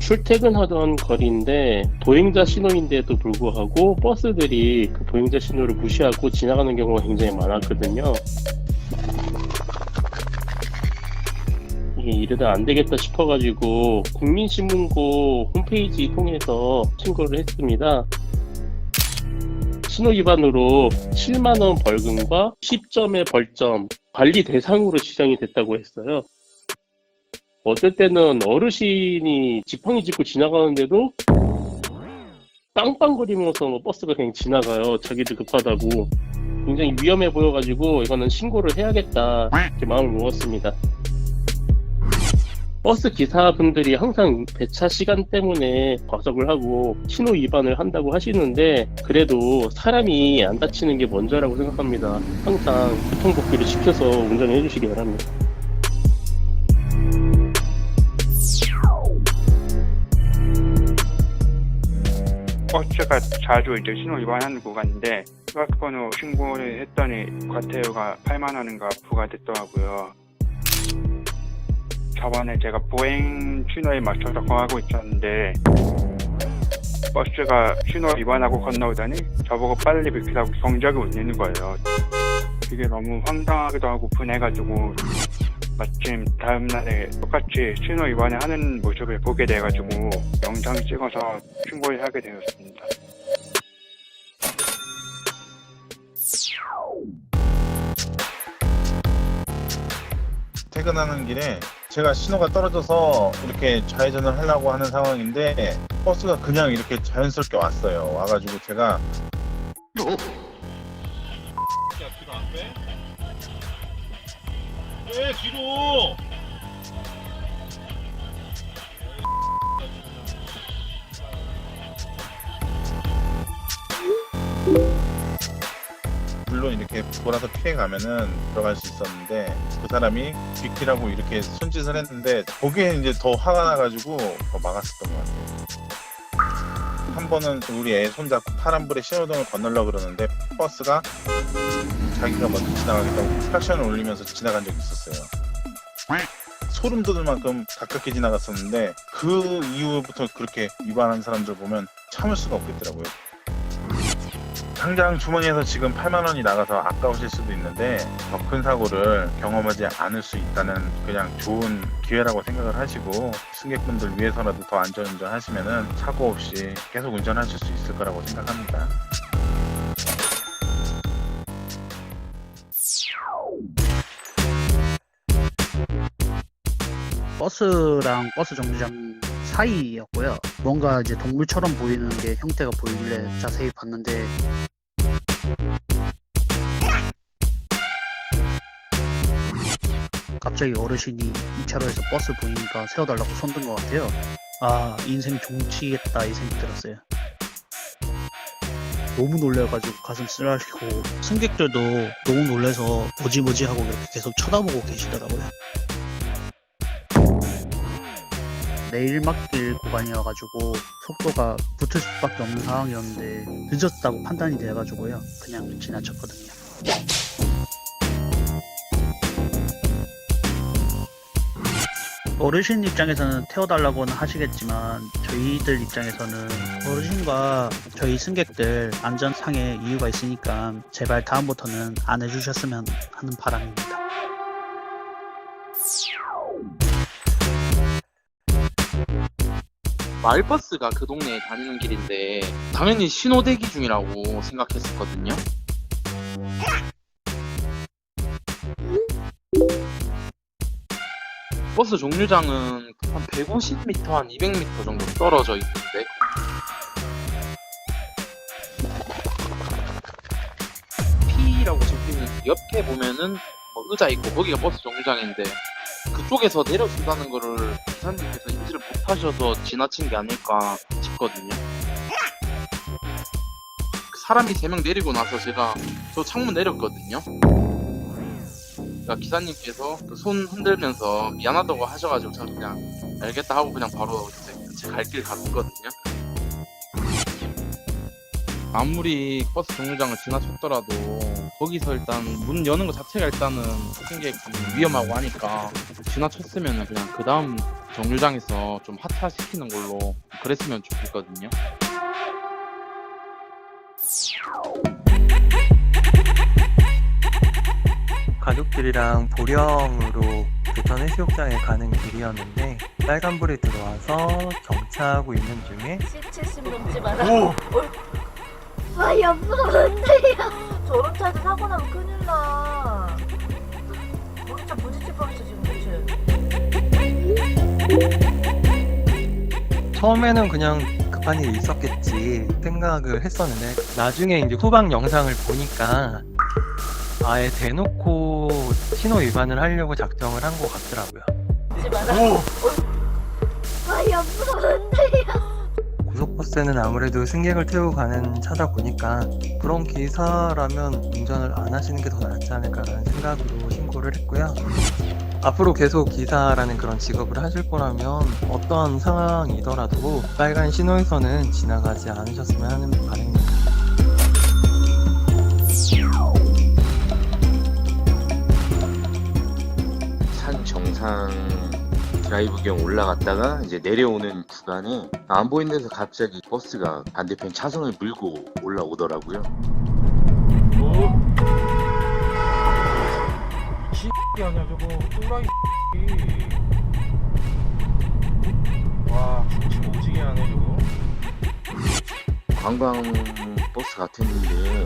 출퇴근하던 거리인데 보행자 신호인데도 불구하고 버스들이 그 보행자 신호를 무시하고 지나가는 경우가 굉장히 많았거든요. 이게 이러다 안 되겠다 싶어가지고 국민신문고 홈페이지 통해서 신고를 했습니다. 신호 위반으로 7만원 벌금과 10점의 벌점, 관리 대상으로 지정이 됐다고 했어요. 어떨 때는 어르신이 지팡이 짚고 지나가는데도 빵빵거리면서 뭐 버스가 그냥 지나가요. 자기들 급하다고. 굉장히 위험해 보여가지고 이거는 신고를 해야겠다 이렇게 마음을 먹었습니다. 버스 기사분들이 항상 배차 시간 때문에 과속을 하고 신호 위반을 한다고 하시는데 그래도 사람이 안 다치는 게 먼저라고 생각합니다. 항상 교통법규를 지켜서 운전해 주시기 바랍니다. 버스가 자주 이제 신호 위반하는 구간인데 스마트폰으로 신고를 했더니 과태료가 8만 원인가 부과됐더라고요. 저번에 제가 보행 신호에 맞춰서 거하고 있었는데 버스가 신호 위반하고 건너오더니 저보고 빨리 비키라고 경적이 울리는 거예요. 이게 너무 황당하기도 하고 분해가지고 마침 다음날에 똑같이 신호 위반을 하는 모습을 보게 돼가지고 영상 찍어서 신고를 하게 되었습니다. 퇴근하는 길에 제가 신호가 떨어져서 이렇게 좌회전을 하려고 하는 상황인데 버스가 그냥 이렇게 자연스럽게 왔어요. 와가지고 제가 야, 뒤로 안 빼? 왜 뒤로? 물론 이렇게 돌아서 피해가면은 들어갈 수 있었는데 그 사람이 비키라고 이렇게 손짓을 했는데 거기에 이제 더 화가 나가지고 더 막았었던 것 같아요. 한 번은 우리 애 손잡고 파란불에 신호등을 건너려고 그러는데 버스가 자기가 먼저 지나가겠다고 클락션을 울리면서 지나간 적이 있었어요. 소름 돋을 만큼 가깝게 지나갔었는데 그 이후부터 그렇게 위반한 사람들 보면 참을 수가 없겠더라고요. 당장 주머니에서 지금 8만 원이 나가서 아까우실 수도 있는데 더 큰 사고를 경험하지 않을 수 있다는 그냥 좋은 기회라고 생각을 하시고 승객분들 위해서라도 더 안전운전 하시면은 사고 없이 계속 운전하실 수 있을 거라고 생각합니다. 버스랑 버스 정류장 사이였고요. 뭔가 이제 동물처럼 보이는 게 형태가 보이길래 자세히 봤는데 갑자기 어르신이 2차로에서 버스 보이니까 세워달라고 손든 것 같아요. 아, 인생 종치겠다 이 생각 들었어요. 너무 놀래가지고 가슴 쓰라리고 승객들도 너무 놀래서 뭐지 하고 이렇게 계속 쳐다보고 계시더라고요. 내일막길 구간이어가지고 속도가 붙을 수밖에 없는 상황이었는데 늦었다고 판단이 돼가지고요. 그냥 지나쳤거든요. 어르신 입장에서는 태워달라고는 하시겠지만 저희들 입장에서는 어르신과 저희 승객들 안전상의 이유가 있으니까 제발 다음부터는 안 해주셨으면 하는 바람입니다. 마을버스가 그 동네에 다니는 길인데 당연히 신호 대기 중이라고 생각했었거든요. 버스 정류장은 한 150m, 한 200m 정도 떨어져 있는데 P라고 적혀있는 옆에 보면은 의자 있고 거기가 버스 정류장인데 그쪽에서 내려준다는 거를 기사님께서 인지를 못하셔서 지나친 게 아닐까 싶거든요. 사람이 3명 내리고 나서 제가 저 창문 내렸거든요. 그러니까 기사님께서 그 손 흔들면서 미안하다고 하셔가지고 저는 그냥 알겠다 하고 그냥 바로 제 갈 길 갔거든요. 아무리 버스 정류장을 지나쳤더라도 거기서 일단 문 여는 것 자체가 일단은 승객 위험하고 하니까 지나쳤으면 그냥 그 다음 정류장에서 좀 핫화시키는 걸로 그랬으면 좋겠거든요. 가족들이랑 보령으로 부천 해수욕장에 가는 길이었는데 빨간불이 들어와서 정차하고 있는 중에 70 넘지 마라. 와, 여보가 뭔데요? 저런 차도 사고 나면 큰일 나. 우리 차 부딪힐 뻔했어 지금, 그치? 처음에는 그냥 급한 일이 있었겠지 생각을 했었는데 나중에 이제 후방 영상을 보니까 아예 대놓고 신호 위반을 하려고 작정을 한 것 같더라고요. 부딪지 마라. 와, 여보가 뭔데요? 고속버스는 아무래도 승객을 태우고 가는 차다 보니까 그런 기사라면 운전을 안 하시는 게 더 낫지 않을까라는 생각으로 신고를 했고요. 앞으로 계속 기사라는 그런 직업을 하실 거라면 어떠한 상황이더라도 빨간 신호에서는 지나가지 않으셨으면 하는 바람입니다. 산 정상 드라이브경 올라갔다가 이제 내려오는 구간에 안 보이는 데서 갑자기 버스가 반대편 차선을 물고 올라오더라고요. 아니야 저거 또라이. 와 중심 오지게 하네 저거. 관광 버스 같았는데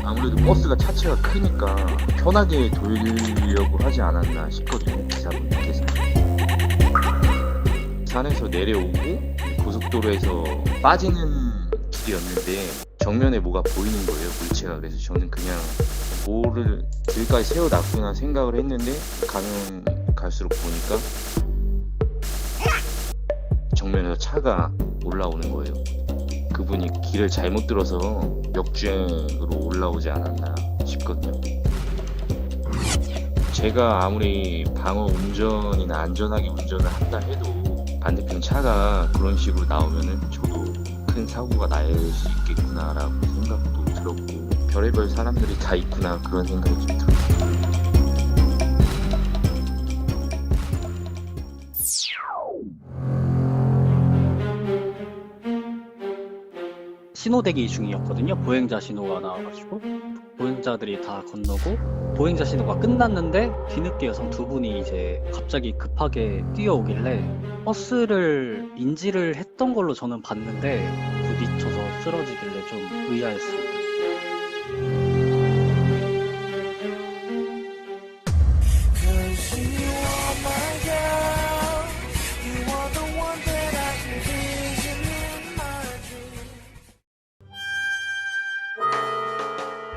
아무래도 버스가 차체가 크니까 편하게 돌리려고 하지 않았나 싶거든요, 기사분께서. 산에서 내려오고 고속도로에서 빠지는 길이었는데 정면에 뭐가 보이는 거예요, 물체가. 그래서 저는 그냥 뭐를 길까지 세워놨구나 생각을 했는데 가면 갈수록 보니까 정면에서 차가 올라오는 거예요. 그분이 길을 잘못 들어서 역주행으로 올라오지 않았나 싶거든요. 제가 아무리 방어 운전이나 안전하게 운전을 한다 해도 반대편 차가 그런 식으로 나오면은 저도 큰 사고가 날 수 있겠구나라고 생각도 들었고, 별의별 사람들이 다 있구나 그런 생각이 좀 들었어요. 신호대기 중이었거든요. 보행자 신호가 나와가지고 보행자들이 다 건너고 보행자 신호가 끝났는데 뒤늦게 여성 두 분이 이제 갑자기 급하게 뛰어오길래 버스를 인지를 했던 걸로 저는 봤는데 부딪혀서 쓰러지길래 좀 의아했습니다.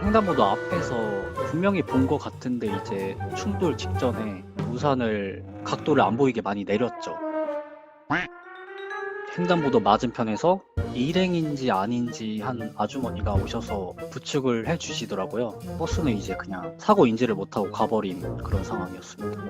횡단보도 앞에서 분명히 본 것 같은데 이제 충돌 직전에 우산을 각도를 안 보이게 많이 내렸죠. 횡단보도 맞은편에서 일행인지 아닌지 한 아주머니가 오셔서 부축을 해주시더라고요. 버스는 이제 그냥 사고 인지를 못하고 가버린 그런 상황이었습니다.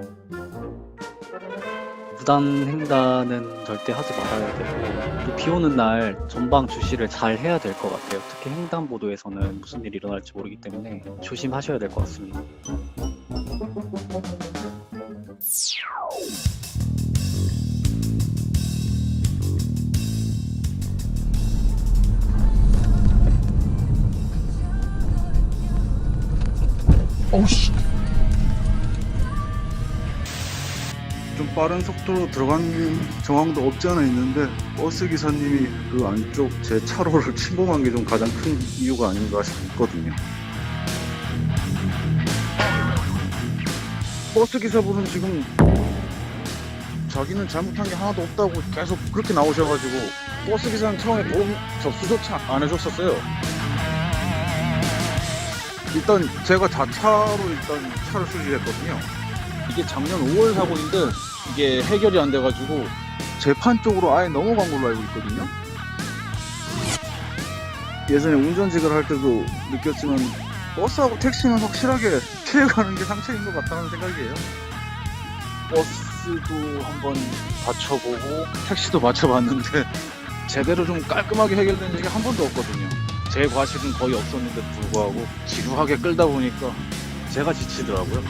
무단 횡단은 절대 하지 말아야 되고, 또 비 오는 날 전방 주시를 잘 해야 될 것 같아요. 특히 횡단보도에서는 무슨 일이 일어날지 모르기 때문에 조심하셔야 될 것 같습니다. 어우씨. 좀 빠른 속도로 들어간 정황도 없지 않아 있는데 버스 기사님이 그 안쪽 제 차로를 침범한 게 좀 가장 큰 이유가 아닌가 싶거든요. 버스 기사분은 지금 자기는 잘못한 게 하나도 없다고 계속 그렇게 나오셔가지고 버스 기사는 처음에 보험 접수조차 안 해줬었어요. 일단 제가 자차로 일단 차를 수리했거든요. 이게 작년 5월 사고인데 이게 해결이 안 돼가지고 재판 쪽으로 아예 넘어간 걸로 알고 있거든요. 예전에 운전직을 할 때도 느꼈지만 버스하고 택시는 확실하게 피해가는 게 상책인 것 같다는 생각이에요. 버스도 한번 맞춰보고 택시도 맞춰봤는데 제대로 좀 깔끔하게 해결된 적이 한 번도 없거든요. 제 과실은 거의 없었는데도 불구하고 지루하게 끌다 보니까 제가 지치더라고요.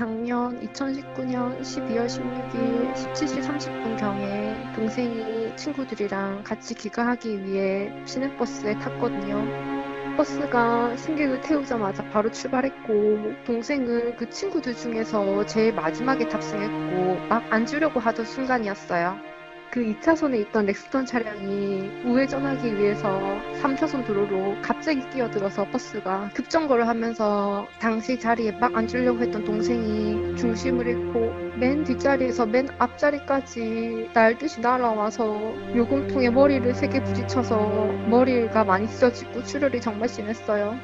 작년 2019년 12월 16일 17시 30분경에 동생이 친구들이랑 같이 귀가하기 위해 시내버스에 탔거든요. 버스가 승객을 태우자마자 바로 출발했고 동생은 그 친구들 중에서 제일 마지막에 탑승했고 막 앉으려고 하던 순간이었어요. 그 2차선에 있던 렉스턴 차량이 우회전하기 위해서 3차선 도로로 갑자기 끼어들어서 버스가 급정거를 하면서 당시 자리에 막 앉으려고 했던 동생이 중심을 잃고 맨 뒷자리에서 맨 앞자리까지 날듯이 날아와서 요금통에 머리를 3개 부딪혀서 머리가 많이 찢어지고 출혈이 정말 심했어요.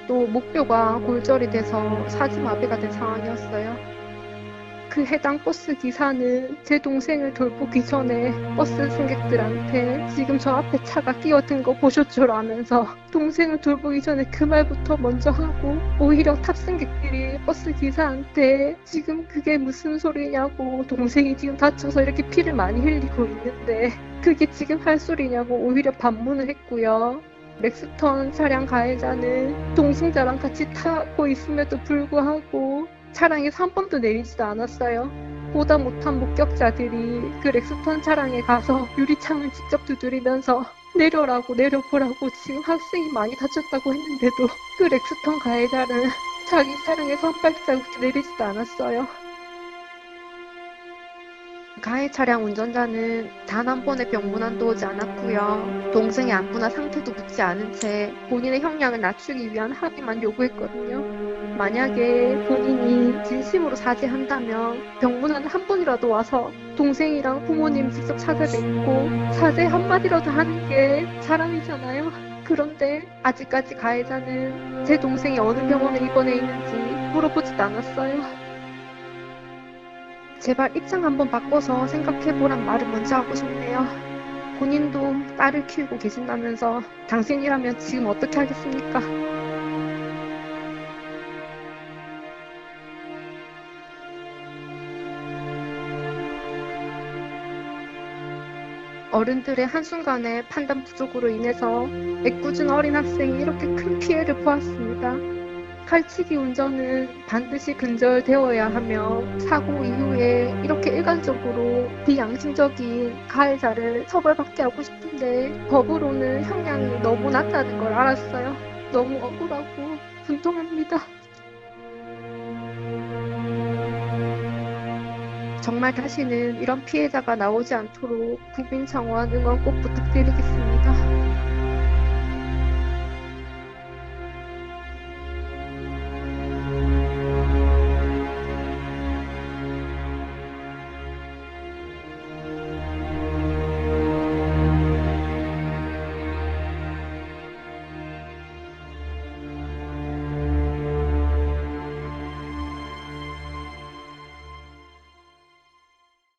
또 목뼈가 골절이 돼서 사지마비가 된 상황이었어요. 그 해당 버스 기사는 제 동생을 돌보기 전에 버스 승객들한테 지금 저 앞에 차가 끼어든 거 보셨죠? 라면서 동생을 돌보기 전에 그 말부터 먼저 하고 오히려 탑승객들이 버스 기사한테 지금 그게 무슨 소리냐고 동생이 지금 다쳐서 이렇게 피를 많이 흘리고 있는데 그게 지금 할 소리냐고 오히려 반문을 했고요. 렉스턴 차량 가해자는 동승자랑 같이 타고 있음에도 불구하고 차량에서 한 번도 내리지도 않았어요. 보다 못한 목격자들이 그 렉스턴 차량에 가서 유리창을 직접 두드리면서 내려보라고 지금 학생이 많이 다쳤다고 했는데도 그 렉스턴 가해자는 자기 차량에서 한 발자국도 내리지도 않았어요. 가해 차량 운전자는 단 한 번의 병문안도 오지 않았고요. 동생의 안부나 상태도 묻지 않은 채 본인의 형량을 낮추기 위한 합의만 요구했거든요. 만약에 본인이 진심으로 사죄한다면 병문안 한 번이라도 와서 동생이랑 부모님 직접 찾아뵙고 사죄 한마디라도 하는 게 사람이잖아요. 그런데 아직까지 가해자는 제 동생이 어느 병원에 입원해 있는지 물어보지도 않았어요. 제발 입장 한번 바꿔서 생각해보란 말을 먼저 하고 싶네요. 본인도 딸을 키우고 계신다면서 당신이라면 지금 어떻게 하겠습니까? 어른들의 한순간의 판단 부족으로 인해서 애꿎은 어린 학생이 이렇게 큰 피해를 보았습니다. 칼치기 운전은 반드시 근절되어야 하며 사고 이후에 이렇게 일관적으로 비양심적인 가해자를 처벌받게 하고 싶은데 법으로는 형량이 너무 낮다는 걸 알았어요. 너무 억울하고 분통합니다. 정말 다시는 이런 피해자가 나오지 않도록 국민청원 응원 꼭 부탁드리겠습니다.